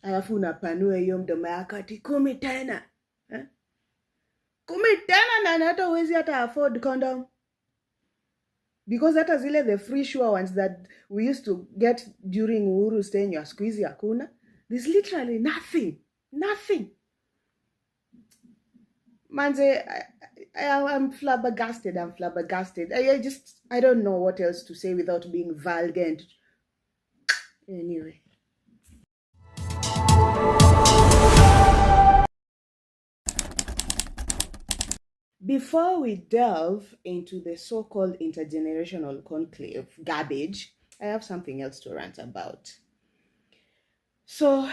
alafu unapanua hiyo mdomo yako ati 10 tena. 10 tena na hata huwezi hata afford condom. Because hata zile the free sure ones that we used to get during Uhuru's tenure, siku hizi hakuna. There's literally nothing. Nothing. Manze, I'm flabbergasted. I don't know what else to say without being vulgar. Anyway. Before we delve into the so-called intergenerational conclave garbage, I have something else to rant about. So,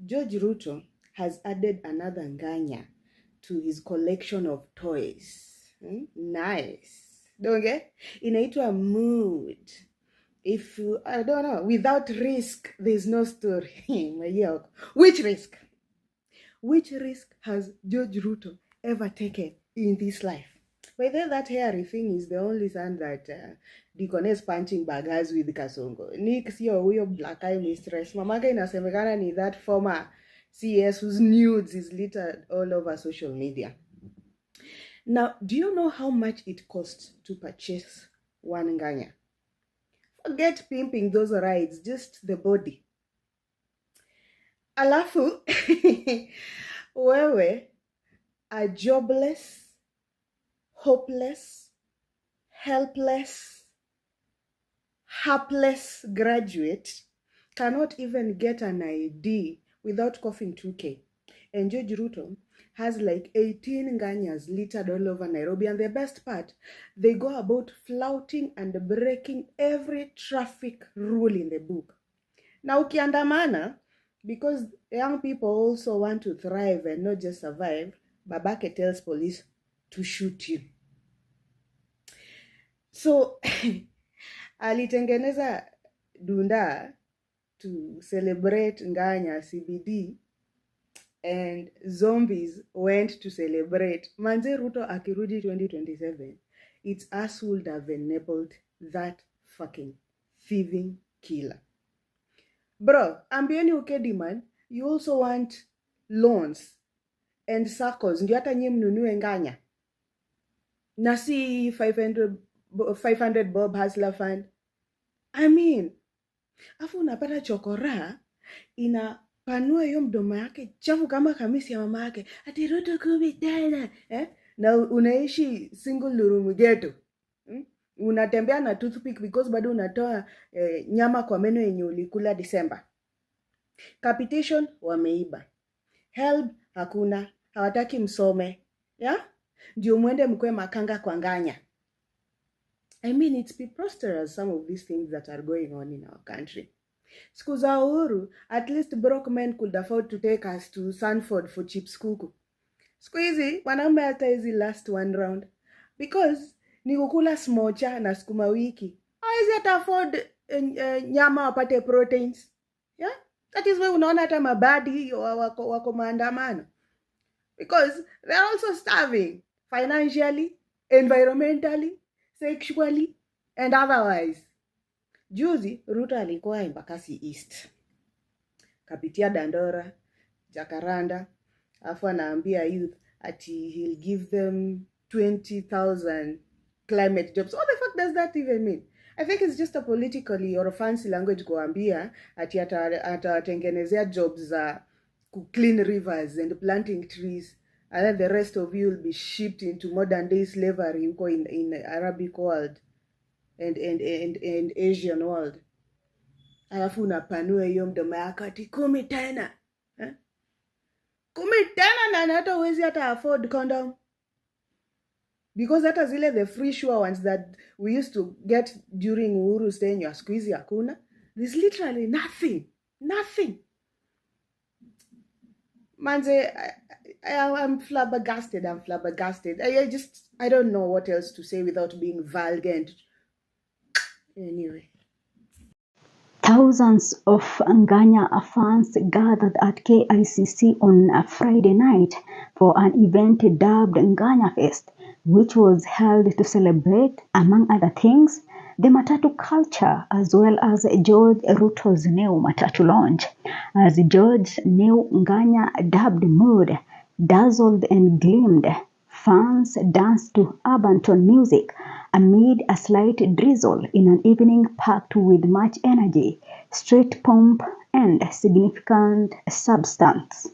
George Ruto has added another Nganya to his collection of toys. Nice. Don't get? Inaitwa mood. If you, I don't know, without risk, there's no story. Which risk? Which risk has George Ruto ever taken in this life? Whether that hairy thing is the only son that Deaconess punching bag has with Kasongo. Nick sio huyo black eye mistress. Mamake inasemekana ni that former CS whose nudes is littered all over social media. Now, do you know how much it costs to purchase one Nganya? Forget pimping those rides, just the body. Alafu, wewe, a jobless, hopeless, helpless, hapless graduate cannot even get an ID without coughing 2K. And George Ruto has like 18 Nganyas littered all over Nairobi. And the best part, they go about flouting and breaking every traffic rule in the book. Now, ukiandamana, because young people also want to thrive and not just survive, babake tells police to shoot you. So, alitengeneza dunda to celebrate Nganya CBD, and zombies went to celebrate. Manze Ruto akirudi 2027, its ass would have enabled that fucking thieving killer. Bro, ambieni ukedi man, you also want loans and circles. Ndio hata nyie mnunue Nganya. Na si 500 bob hustler fund. I mean, afu unapata chokora inapanua hiyo mdomo yake chafu kama kamisi ya mama yake. Ati Ruto 10 tena. Na unaishi single room ghetto. Unatembea na toothpick because bado unatoa nyama kwa meno yenye ulikula December. Capitation wameiba. Help hakuna. Hawataki msome. Yeah? Ndio mwende mkwe makanga kwa Nganya. I mean, it's preposterous, some of these things that are going on in our country. Siku za Uhuru, at least broke men could afford to take us to Sanford for chips kuku. Siku hizi, wanaume hata hizi last one round. Because ni kukula smocha na sukuma wiki. Hawezi hata afford nyama wapate proteins. Yeah? That is why unaona hata mabadi wako maandamano. Because they're also starving financially, environmentally, sexually, and otherwise. Juzi, Ruto alikuwa Embakasi East. Kapitia Dandora, Jacaranda, afu anaambia youth ati he'll give them 20,000 climate jobs. What the fuck does that even mean? I think it's just a politically or a fancy language kuambia ati atatengenezea jobs za clean rivers and planting trees, and then the rest of you will be shipped into modern day slavery in Arabic world and Asian world. Alafu unapanua hiyo mdomo yako ati 10 tena. 10 tena na hata huwezi hata afford condom. Because hata zile the free sure ones that we used to get during Uhuru's tenure, siku hizi hakuna. There's literally nothing. Nothing. Manze, I'm flabbergasted. I don't know what else to say without being vulgar. Anyway. Thousands of Nganya fans gathered at KICC on a Friday night for an event dubbed Nganya Fest, which was held to celebrate, among other things, the Matatu culture, as well as George Ruto's new Matatu launch, as George's new Nganya dubbed mood dazzled and gleamed. Fans danced to urban tone music amid a slight drizzle in an evening packed with much energy, street pomp, and significant substance.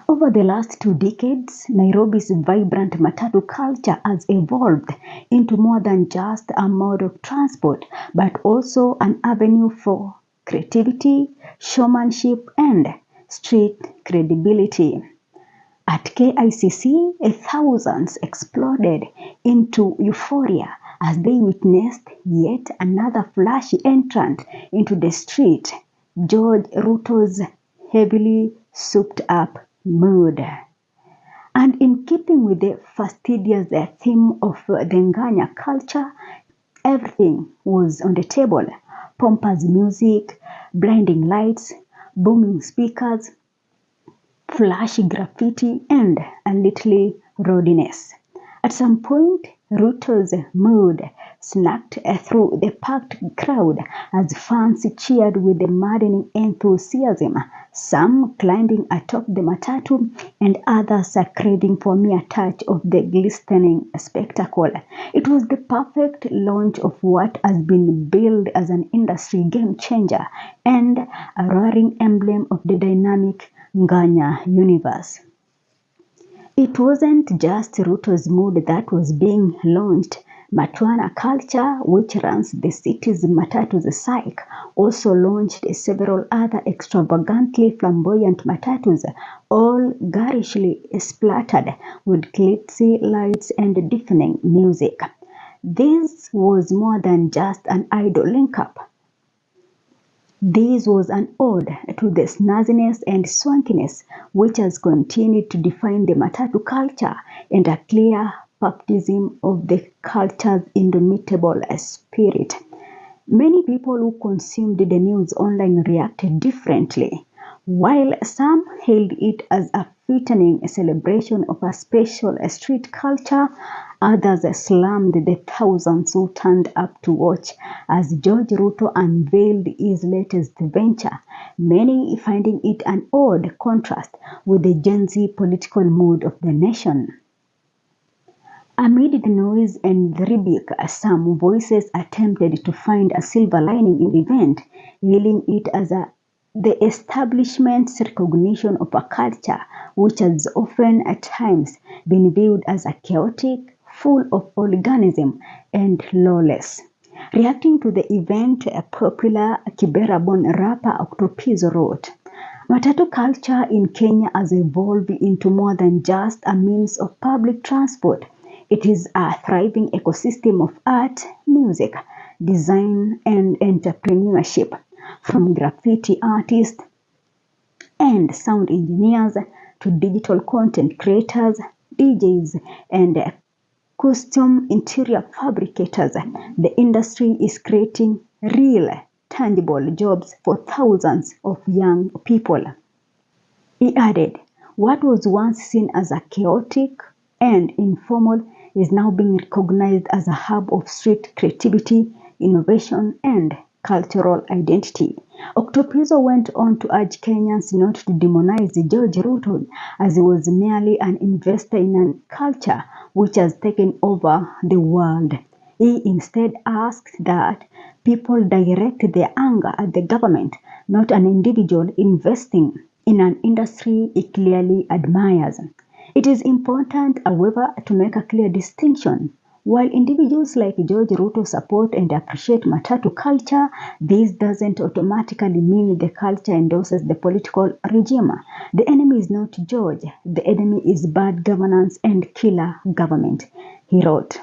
Over the last 2 decades, Nairobi's vibrant Matatu culture has evolved into more than just a mode of transport, but also an avenue for creativity, showmanship, and street credibility. At KICC, thousands exploded into euphoria as they witnessed yet another flashy entrant into the street, George Ruto's heavily souped-up mood. And in keeping with the fastidious theme of the Nganya culture, everything was on the table. Pompous music, blinding lights, booming speakers, flashy graffiti, and a little rowdiness. At some point, Ruto's mood snuck through the packed crowd as fans cheered with maddening enthusiasm, some climbing atop the Matatu and others craving for mere touch of the glistening spectacle. It was the perfect launch of what has been billed as an industry game changer and a roaring emblem of the dynamic Nganya universe. It wasn't just Ruto's mood that was being launched. Matwana culture, which runs the city's Matatu's cycle, also launched several other extravagantly flamboyant Matatus, all garishly splattered with glitzy lights and deafening music. This was more than just an idle link-up. This was an ode to the snazziness and swankiness which has continued to define the Matatu culture and a clear baptism of the culture's indomitable spirit. Many people who consumed the news online reacted differently. While some hailed it as a fitting celebration of a special street culture, others slammed the thousands who turned up to watch as George Ruto unveiled his latest venture, many finding it an odd contrast with the Gen Z political mood of the nation. Amid the noise and the rebuke, some voices attempted to find a silver lining in the event, hailing it as the establishment's recognition of a culture which has often at times been viewed as a chaotic, full of organism and lawless. Reacting to the event, a popular Kibera-born rapper Octopizzo wrote, Matatu culture in Kenya has evolved into more than just a means of public transport. It is a thriving ecosystem of art, music, design, and entrepreneurship. From graffiti artists and sound engineers to digital content creators, DJs, and custom interior fabricators, the industry is creating real, tangible jobs for thousands of young people. He added, what was once seen as a chaotic and informal is now being recognized as a hub of street creativity, innovation, and cultural identity. Octopizzo went on to urge Kenyans not to demonize George Ruto as he was merely an investor in a culture which has taken over the world. He instead asked that people direct their anger at the government, not an individual investing in an industry he clearly admires. It is important, however, to make a clear distinction. While individuals like George Ruto support and appreciate Matatu culture, this doesn't automatically mean the culture endorses the political regime. The enemy is not George. The enemy is bad governance and killer government, he wrote.